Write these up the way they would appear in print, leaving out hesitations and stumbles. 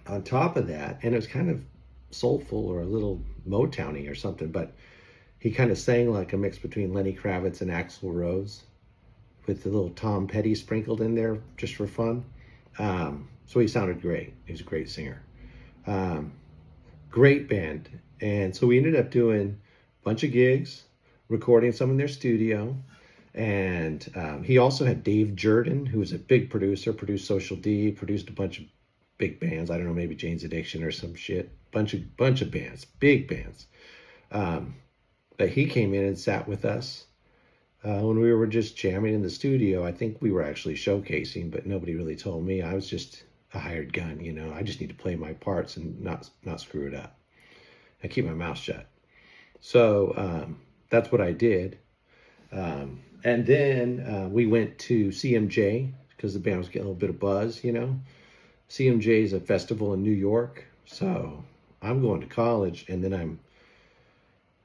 on top of that, and it was kind of soulful or a little Motowny or something, but he kind of sang like a mix between Lenny Kravitz and Axl Rose with the little Tom Petty sprinkled in there just for fun. So he sounded great. He was a great singer. Um, Great band. And so we ended up doing a bunch of gigs, recording some in their studio. And he also had Dave Jordan, who was a big producer, produced Social D, produced a bunch of big bands. I don't know, maybe Jane's Addiction or some shit. Bunch of bands, big bands. Um, but he came in and sat with us when we were just jamming in the studio. I think we were actually showcasing, but nobody really told me. I was just a hired gun, you know. I just need to play my parts and not screw it up. I keep my mouth shut. So that's what I did. And then we went to CMJ because the band was getting a little bit of buzz, you know. CMJ is a festival in New York. So I'm going to college, and then I'm,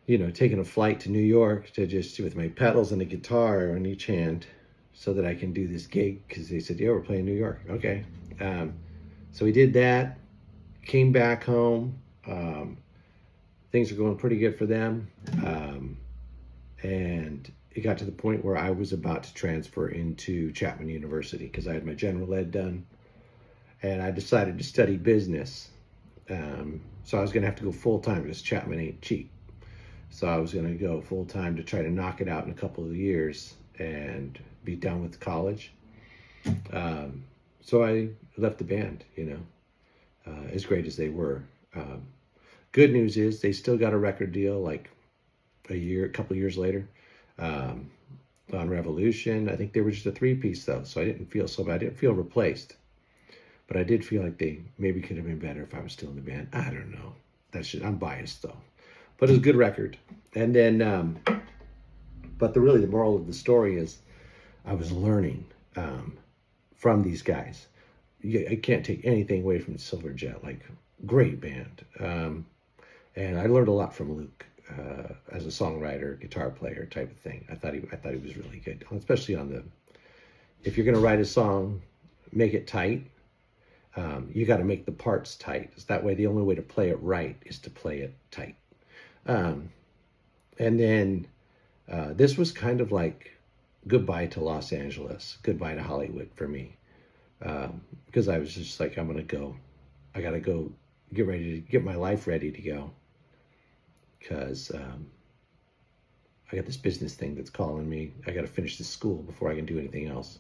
you know, taking a flight to New York to just with my pedals and a guitar in each hand so that I can do this gig because they said, yeah, we're playing New York. Okay. So we did that, came back home. Things are going pretty good for them. And it got to the point where I was about to transfer into Chapman University because I had my general ed done. And I decided to study business. So I was going to have to go full time because Chapman ain't cheap. So I was going to go full time to try to knock it out in a couple of years and be done with college. So I left the band, you know, as great as they were. Good news is they still got a record deal like a couple of years later on Revolution. I think they were just a 3-piece though, so I didn't feel so bad. I didn't feel replaced, but I did feel like they maybe could have been better if I was still in the band. I don't know. I'm biased though, but it was a good record. And then, but the moral of the story is I was learning from these guys. I can't take anything away from Silverjet. Like, great band. And I learned a lot from Luke as a songwriter, guitar player type of thing. I thought he was really good, especially on if you're going to write a song, make it tight. You got to make the parts tight. It's that way. The only way to play it right is to play it tight. And then this was kind of like goodbye to Los Angeles, goodbye to Hollywood for me. Because I was just like, I got to go get my life ready to go. Because I got this business thing that's calling me. I got to finish this school before I can do anything else.